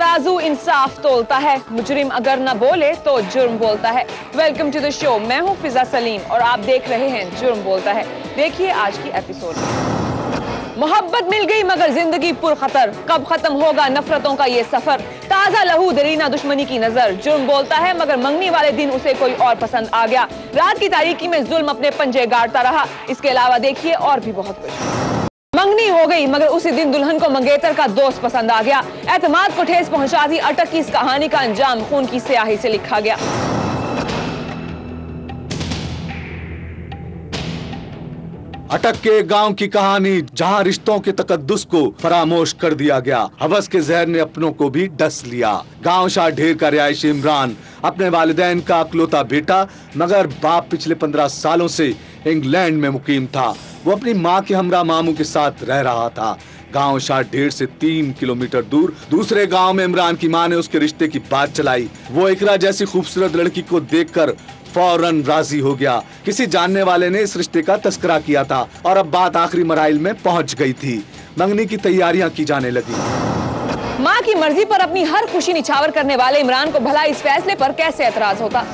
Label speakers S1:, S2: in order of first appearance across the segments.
S1: तराजू इंसाफ तोलता है, मुजरिम अगर न बोले तो जुर्म बोलता है। वेलकम टू द शो, मैं हूं फिजा सलीम और आप देख रहे हैं जुर्म बोलता है। देखिए आज की एपिसोड। मोहब्बत मिल गई मगर जिंदगी पुरखतर, कब खत्म होगा नफरतों का ये सफर। ताजा लहू दरीना दुश्मनी की नजर, जुर्म बोलता है मगर मंगनी वाले दिन उसे कोई और पसंद आ गया। रात की तारीकी में जुल्म अपने पंजे गाड़ता रहा। इसके अलावा देखिए और भी बहुत कुछ। मंगनी हो गई मगर उसी दिन दुल्हन को मंगेतर का दोस्त पसंद आ गया। एतमाद को ठेस पहुंचा दी अटक की इस कहानी का अंजाम खून की स्याही से लिखा गया।
S2: अटक के गांव की कहानी, जहां रिश्तों के तकद्दुस को फरामोश कर दिया गया। हवस के जहर ने अपनों को भी डस लिया। गांव शाह ढेर का रिहायशी इमरान, अपने वालिदैन का अकलौता बेटा, मगर बाप पिछले 15 सालों से इंग्लैंड में मुकीम था। वो अपनी माँ के हमरा मामू के साथ रह रहा था। गांव शाह ढेर से 3 किलोमीटर दूर दूसरे गांव में इमरान की माँ ने उसके रिश्ते की बात चलाई। वो इकरा जैसी खूबसूरत लड़की को देखकर फौरन राजी हो गया। किसी जानने वाले ने इस रिश्ते का तस्करा किया था और अब बात आखिरी मराइल में पहुंच गई थी। मंगनी की तैयारियां की जाने लगी।
S1: माँ की मर्जी पर अपनी हर खुशी निछावर करने वाले इमरान को भला इस फैसले पर कैसे एतराज होता।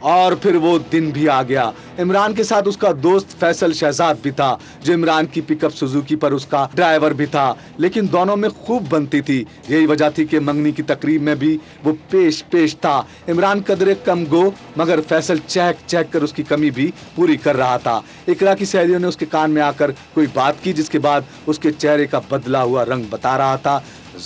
S2: और फिर वो दिन भी आ गया। इमरान के साथ उसका दोस्त फैसल शहजाद भी था, जो इमरान की पिकअप सुजुकी पर उसका ड्राइवर भी था। लेकिन दोनों में खूब बनती थी। यही वजह थी कि मंगनी की तकरीब में भी वो पेश था। इमरान कदरे कम गो, मगर फैसल चहक कर उसकी कमी भी पूरी कर रहा था। इकरा की सहेलियों ने उसके कान में आकर कोई बात की, जिसके बाद उसके चेहरे का बदला हुआ रंग बता रहा था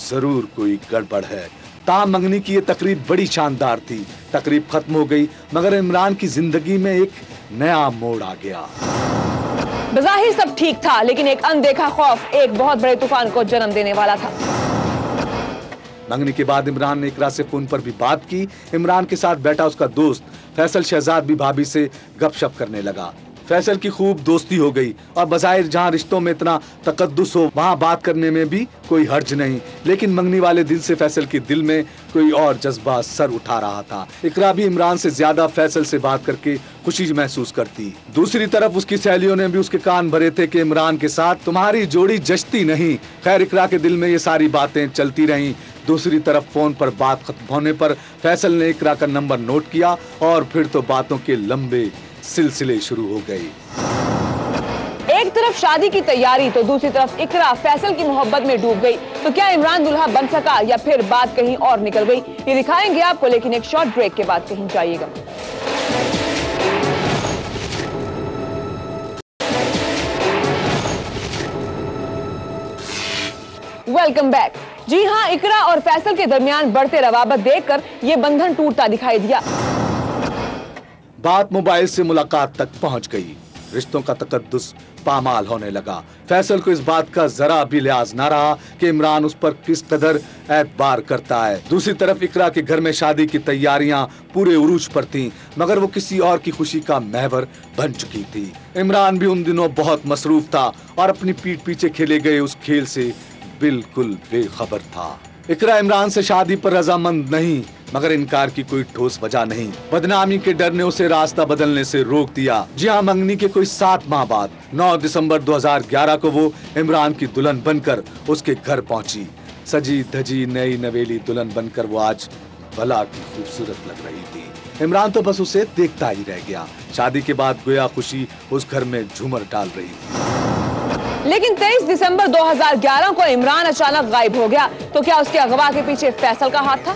S2: जरूर कोई गड़बड़ है। ताहम मंगनी की ये तकरीब बड़ी शानदार थी। तकरीब खत्म हो गई मगर इमरान की जिंदगी में एक नया मोड़ आ गया।
S1: बज़ाहिर सब ठीक था, लेकिन एक अनदेखा खौफ एक बहुत बड़े तूफान को जन्म देने वाला था।
S2: मंगनी के बाद इमरान ने इकरा से फोन पर भी बात की। इमरान के साथ बैठा उसका दोस्त फैसल शहजाद भी भाभी से गपशप करने लगा। फैसल की खूब दोस्ती हो गई और बज़ाहिर जहाँ रिश्तों में इतना तकद्दुस हो वहाँ बात करने में भी कोई हर्ज नहीं। लेकिन मंगनी वाले दिन से फैसल के दिल में कोई और जज्बा सर उठा रहा था। इकरा भी इमरान से ज्यादा फैसल से बात करके खुशी महसूस करती। दूसरी तरफ उसकी सहेलियों ने भी उसके कान भरे थे कि इमरान के साथ तुम्हारी जोड़ी जचती नहीं। खैर इकरा के दिल में ये सारी बातें चलती रहीं। दूसरी तरफ फोन पर बात खत्म होने पर फैसल ने इकरा का नंबर नोट किया और फिर तो बातों के लंबे सिलसिले शुरू हो गए।
S1: एक तरफ शादी की तैयारी तो दूसरी तरफ इकरा फैसल की मोहब्बत में डूब गई। तो क्या इमरान दुल्हा बन सका या फिर बात कहीं और निकल गई, ये दिखाएंगे आपको, लेकिन एक शॉर्ट ब्रेक के बाद कहीं जाइएगा। Welcome back. जी हाँ, इकरा और फैसल के दरमियान बढ़ते रवाबत देखकर ये बंधन टूटता दिखाई दिया।
S2: बात मोबाइल से मुलाकात तक पहुंच गई। रिश्तों का तकद्दुस पामाल होने लगा। फैसल को इस बात का जरा भी लिहाज न रहा कि इमरान उस पर किस कदर एतबार करता है। दूसरी तरफ इकरा के घर में शादी की तैयारियां पूरे उरूज पर थीं, मगर वो किसी और की खुशी का महवर बन चुकी थी। इमरान भी उन दिनों बहुत मसरूफ था और अपनी पीठ पीछे खेले गए उस खेल से बिल्कुल बेखबर था। इकरा इमरान से शादी पर रजामंद नहीं, मगर इनकार की कोई ठोस वजह नहीं। बदनामी के डर ने उसे रास्ता बदलने से रोक दिया। जी हाँ, मंगनी के कोई 7 माह बाद 9 दिसंबर 2011 को वो इमरान की दुल्हन बनकर उसके घर पहुंची। सजी धजी नई नवेली दुल्हन बनकर वो आज भला की खूबसूरत लग रही थी। इमरान तो बस उसे देखता ही रह गया। शादी के बाद गोया खुशी उस घर में झूमर डाल रही थी।
S1: लेकिन 23 दिसंबर 2011 को इमरान अचानक गायब हो गया। तो क्या उसके अगवा के पीछे फैसल का हाथ था?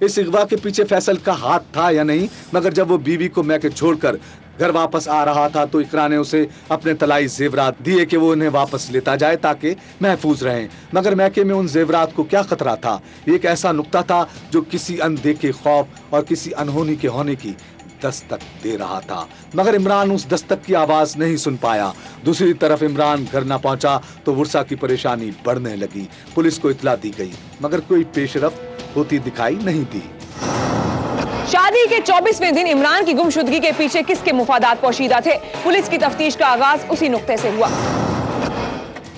S2: इस अगवा के पीछे फैसल का हाथ था या नहीं, मगर जब वो बीवी को मैके छोड़कर घर वापस आ रहा था तो इकरा ने उसे अपने तलाई जेवरात दिए कि वो उन्हें वापस लेता जाए ताकि महफूज रहें। मगर मैके में उन जेवरात को क्या खतरा था? ये एक ऐसा नुक्ता था जो किसी अनदेखे खौफ और किसी अनहोनी के होने की दस्तक दे रहा था, मगर इमरान उस दस्तक की आवाज नहीं सुन पाया। दूसरी तरफ इमरान घर न पहुंचा तो वर्षा की परेशानी बढ़ने लगी। पुलिस को इत्तला दी गई, मगर कोई पेशरफ्त होती दिखाई नहीं दी।
S1: शादी के 24वें दिन इमरान की गुमशुदगी के पीछे किसके मुफादात पोशीदा थे? पुलिस की तफ्तीश का आगाज उसी नुक्ते से हुआ।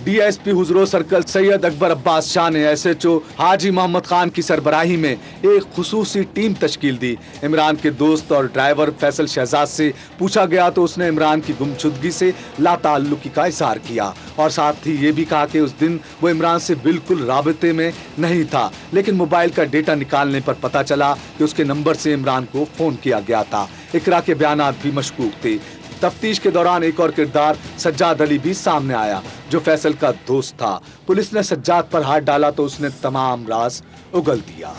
S2: डीएसपी हुजरो सर्कल सैयद अकबर अब्बास शाह ने एसएचओ हाजी मोहम्मद खान की सरबराही में एक खुसूसी टीम तश्कील दी। इमरान के दोस्त और ड्राइवर फैसल शहजाद से पूछा गया तो उसने इमरान की गुमशुदगी से लाताल्लुकी का इजहार किया और साथ ही ये भी कहा कि उस दिन वो इमरान से बिल्कुल राबते में नहीं था, लेकिन मोबाइल का डेटा निकालने पर पता चला कि उसके नंबर से इमरान को फोन किया गया था। इकरा के बयानात भी मशकूक थे। तफ्तीश के दौरान एक और किरदार सज्जाद अली भी सामने आया जो फैसल का दोस्त था। पुलिस ने सज्जाद पर हाथ डाला तो उसने तमाम राज उगल दिया।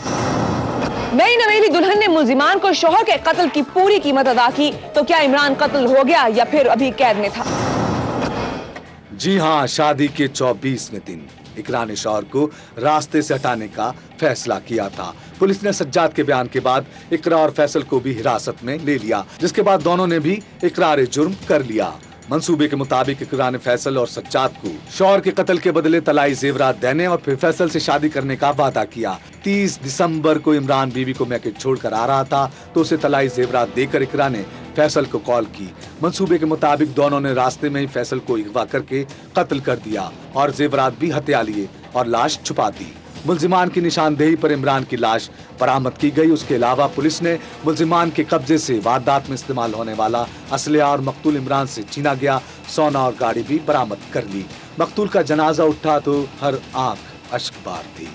S1: नई नवेली दुल्हन ने मुलजिमान को शौहर के कत्ल की पूरी कीमत अदा की, तो क्या इमरान कत्ल हो गया या फिर अभी कैद में था?
S2: जी हाँ, शादी के 24वें दिन इकरा ने शौहर को रास्ते से हटाने का फैसला किया था। पुलिस ने सज्जाद के बयान के बाद इकरा और फैसल को भी हिरासत में ले लिया, जिसके बाद दोनों ने भी इकरार जुर्म कर लिया। मंसूबे के मुताबिक इकरा ने फैसल और सज्जाद को शौहर के कत्ल के बदले तलाई जेवरात देने और फिर फैसल से शादी करने का वादा किया। 30 दिसंबर को इमरान बीवी को मैके छोड़कर आ रहा था तो उसे तलाई जेवरात देकर इकरा ने फैसल को कॉल की। मंसूबे के मुताबिक दोनों ने रास्ते में ही फैसल को अगवा करके कत्ल कर दिया और जेवरात भी हत्या लिए और लाश छुपा दी। मुलजिमान की निशानदेही पर इमरान की लाश बरामद की गई। उसके अलावा पुलिस ने मुलजिमान के कब्जे से वारदात में इस्तेमाल होने वाला असलहा और मकतूल इमरान से छीना गया सोना और गाड़ी भी बरामद कर ली। मकतूल का जनाजा उठा तो हर आंख अश्कबार थी।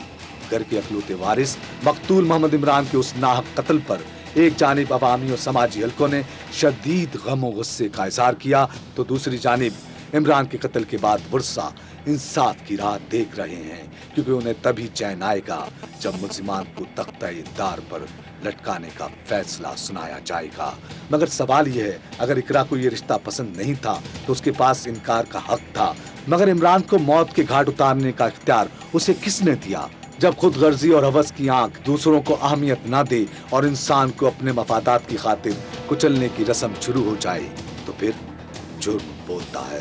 S2: घर के अखलूते वारिस मकतूल मोहम्मद इमरान के उस नाहक कत्ल पर एक जानिब अवामी और समाजी हलकों ने शदीद गम और गुस्से का इजहार किया तो दूसरी जानिब इमरान के कत्ल के बाद वर्षा इंसाफ की राह देख रहे हैं, क्योंकि उन्हें तभी चैन आएगा जब मुलजिमान को तख्ता-ए-दार पर लटकाने का फैसला सुनाया जाएगा। मगर सवाल यह है, अगर इकरा को ये रिश्ता पसंद नहीं था तो उसके पास इनकार का हक था, मगर इमरान को मौत के घाट उतारने का इख्तियार उसे किसने दिया? जब खुद गर्जी और हवस की आंख दूसरों को अहमियत न दे और इंसान को अपने मफादात की खातिर कुचलने की रस्म शुरू हो जाए तो फिर जुर्म बोलता है।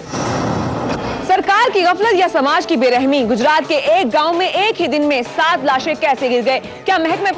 S1: सरकार की गफलत या समाज की बेरहमी? गुजरात के एक गांव में एक ही दिन में 7 लाशें कैसे गिर गए? क्या महकमा